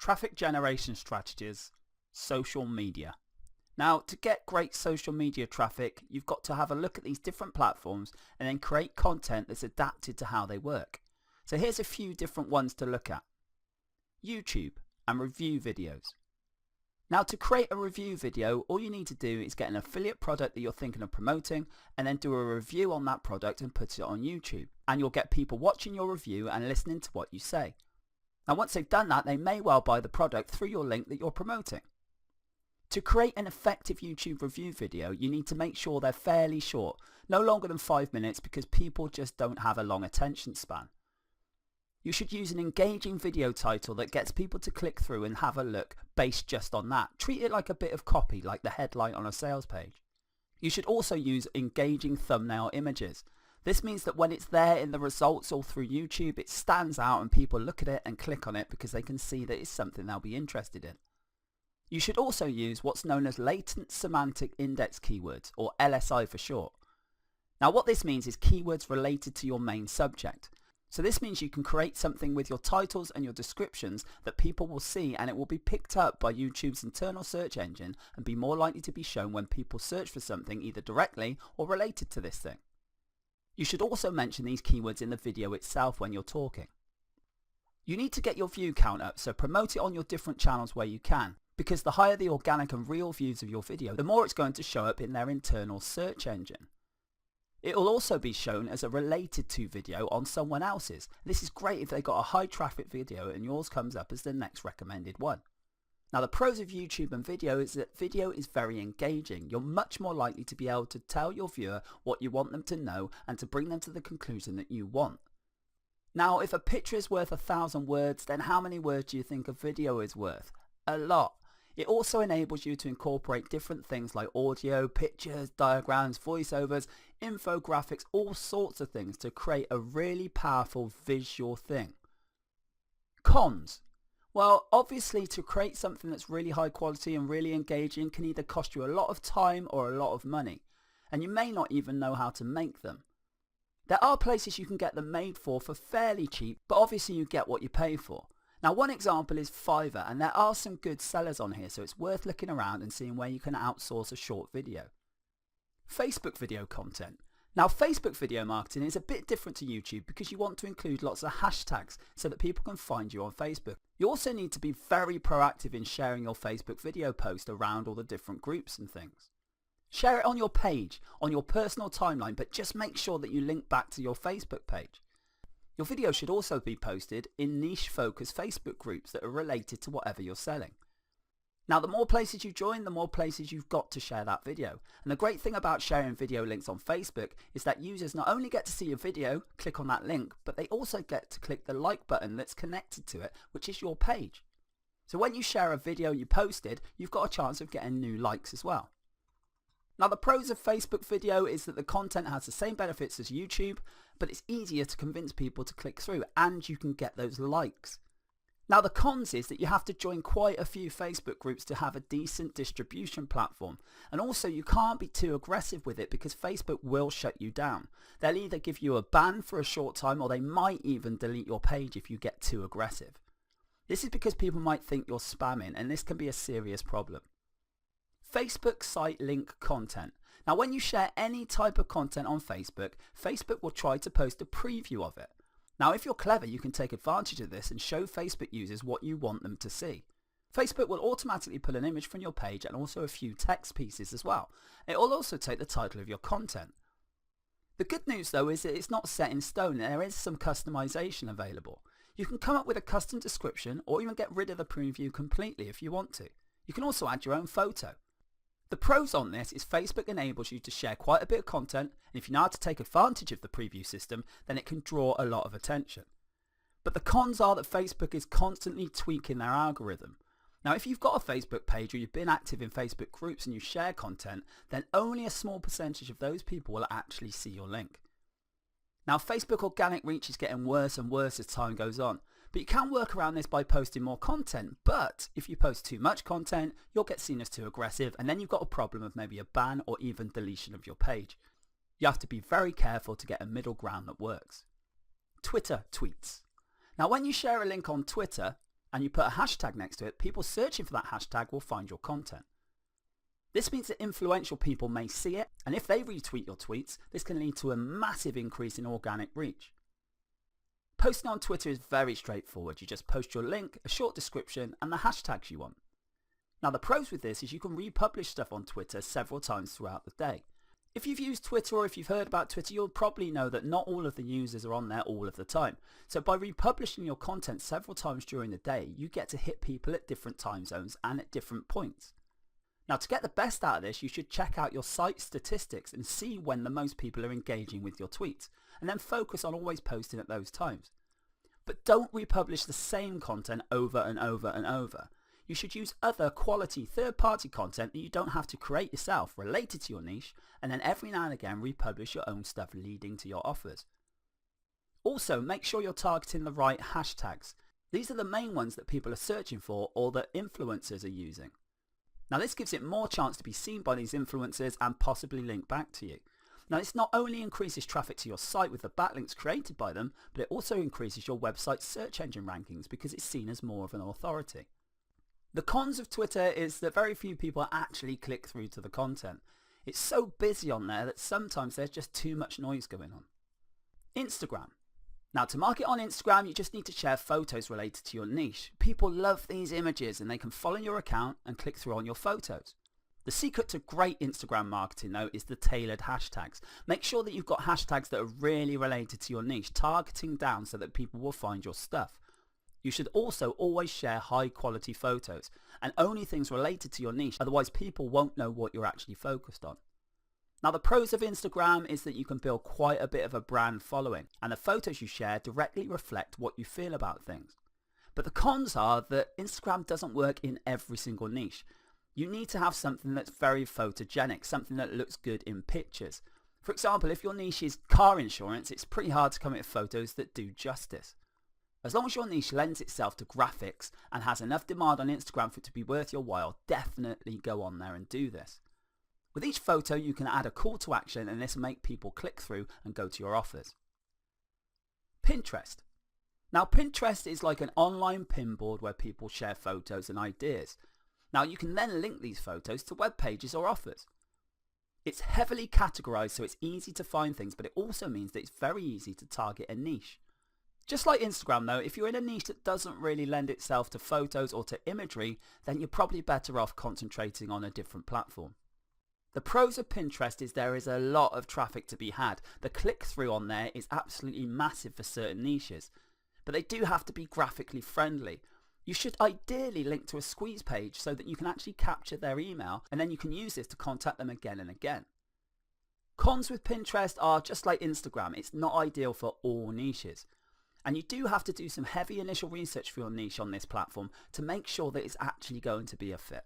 Traffic generation strategies, social media. Now, to get great social media traffic, you've got to have a look at these different platforms and then create content that's adapted to how they work. So here's a few different ones to look at. YouTube and review videos. Now, to create a review video, all you need to do is get an affiliate product that you're thinking of promoting and then do a review on that product and put it on YouTube. And you'll get people watching your review and listening to what you say. Now, once they've done that, they may well buy the product through your link that you're promoting. To create an effective YouTube review video, you need to make sure they're fairly short, no longer than 5 minutes, because people just don't have a long attention span. You should use an engaging video title that gets people to click through and have a look based just on that. Treat it like a bit of copy, like the headline on a sales page. You should also use engaging thumbnail images. This means that when it's there in the results or through YouTube, it stands out and people look at it and click on it because they can see that it's something they'll be interested in. You should also use what's known as latent semantic index keywords, or LSI for short. Now, what this means is keywords related to your main subject. So this means you can create something with your titles and your descriptions that people will see, and it will be picked up by YouTube's internal search engine and be more likely to be shown when people search for something either directly or related to this thing. You should also mention these keywords in the video itself when you're talking. You need to get your view count up, so promote it on your different channels where you can, because the higher the organic and real views of your video, the more it's going to show up in their internal search engine. It will also be shown as a related to video on someone else's. This is great if they've got a high traffic video and yours comes up as the next recommended one. Now, the pros of YouTube and video is that video is very engaging. You're much more likely to be able to tell your viewer what you want them to know and to bring them to the conclusion that you want. Now, if a picture is worth 1,000 words, then how many words do you think a video is worth? A lot. It also enables you to incorporate different things like audio, pictures, diagrams, voiceovers, infographics, all sorts of things to create a really powerful visual thing. Cons. Well, obviously, to create something that's really high quality and really engaging can either cost you a lot of time or a lot of money, and you may not even know how to make them. There are places you can get them made for fairly cheap, but obviously you get what you pay for. Now, one example is Fiverr, and there are some good sellers on here, so it's worth looking around and seeing where you can outsource a short video. Facebook video content. Now, Facebook video marketing is a bit different to YouTube because you want to include lots of hashtags so that people can find you on Facebook. You also need to be very proactive in sharing your Facebook video post around all the different groups and things. Share it on your page, on your personal timeline, but just make sure that you link back to your Facebook page. Your video should also be posted in niche-focused Facebook groups that are related to whatever you're selling. Now, the more places you join, the more places you've got to share that video. And the great thing about sharing video links on Facebook is that users not only get to see your video, click on that link, but they also get to click the like button that's connected to it, which is your page. So when you share a video you posted, you've got a chance of getting new likes as well. Now, the pros of Facebook video is that the content has the same benefits as YouTube, but it's easier to convince people to click through and you can get those likes. Now, the cons is that you have to join quite a few Facebook groups to have a decent distribution platform, and also you can't be too aggressive with it because Facebook will shut you down. They'll either give you a ban for a short time or they might even delete your page if you get too aggressive. This is because people might think you're spamming, and this can be a serious problem. Facebook site link content. Now, when you share any type of content on Facebook, Facebook will try to post a preview of it. Now, if you're clever, you can take advantage of this and show Facebook users what you want them to see. Facebook will automatically pull an image from your page and also a few text pieces as well. It will also take the title of your content. The good news though is that it's not set in stone. There is some customization available. You can come up with a custom description or even get rid of the preview completely if you want to. You can also add your own photo. The pros on this is Facebook enables you to share quite a bit of content, and if you know how to take advantage of the preview system, then it can draw a lot of attention. But the cons are that Facebook is constantly tweaking their algorithm. Now, if you've got a Facebook page or you've been active in Facebook groups and you share content, then only a small percentage of those people will actually see your link. Now, Facebook organic reach is getting worse and worse as time goes on. But you can work around this by posting more content, but if you post too much content, you'll get seen as too aggressive, and then you've got a problem of maybe a ban or even deletion of your page. You have to be very careful to get a middle ground that works. Twitter tweets. Now, when you share a link on Twitter, and you put a hashtag next to it, people searching for that hashtag will find your content. This means that influential people may see it, and if they retweet your tweets, this can lead to a massive increase in organic reach. Posting on Twitter is very straightforward. You just post your link, a short description, and the hashtags you want. Now the pros with this is you can republish stuff on Twitter several times throughout the day. If you've used Twitter or if you've heard about Twitter, you'll probably know that not all of the users are on there all of the time. So by republishing your content several times during the day, you get to hit people at different time zones and at different points. Now to get the best out of this, you should check out your site statistics and see when the most people are engaging with your tweets, and then focus on always posting at those times. But don't republish the same content over and over and over. You should use other quality third-party content that you don't have to create yourself related to your niche, and then every now and again republish your own stuff leading to your offers. Also, make sure you're targeting the right hashtags. These are the main ones that people are searching for or that influencers are using. Now this gives it more chance to be seen by these influencers and possibly link back to you. Now this not only increases traffic to your site with the backlinks created by them, but it also increases your website's search engine rankings because it's seen as more of an authority. The cons of Twitter is that very few people actually click through to the content. It's so busy on there that sometimes there's just too much noise going on. Instagram. Now to market on Instagram, you just need to share photos related to your niche. People love these images and they can follow your account and click through on your photos. The secret to great Instagram marketing though is the tailored hashtags. Make sure that you've got hashtags that are really related to your niche, targeting down so that people will find your stuff. You should also always share high quality photos and only things related to your niche, otherwise people won't know what you're actually focused on. Now the pros of Instagram is that you can build quite a bit of a brand following and the photos you share directly reflect what you feel about things. But the cons are that Instagram doesn't work in every single niche. You need to have something that's very photogenic, something that looks good in pictures. For example, if your niche is car insurance, it's pretty hard to come up with photos that do justice. As long as your niche lends itself to graphics and has enough demand on Instagram for it to be worth your while, definitely go on there and do this. With each photo, you can add a call to action and this will make people click through and go to your offers. Pinterest. Now Pinterest is like an online pin board where people share photos and ideas. Now you can then link these photos to web pages or offers. It's heavily categorized so it's easy to find things, but it also means that it's very easy to target a niche. Just like Instagram though, if you're in a niche that doesn't really lend itself to photos or to imagery, then you're probably better off concentrating on a different platform. The pros of Pinterest is there is a lot of traffic to be had. The click-through on there is absolutely massive for certain niches, but they do have to be graphically friendly. You should ideally link to a squeeze page so that you can actually capture their email and then you can use this to contact them again and again. Cons with Pinterest are just like Instagram, it's not ideal for all niches. And you do have to do some heavy initial research for your niche on this platform to make sure that it's actually going to be a fit.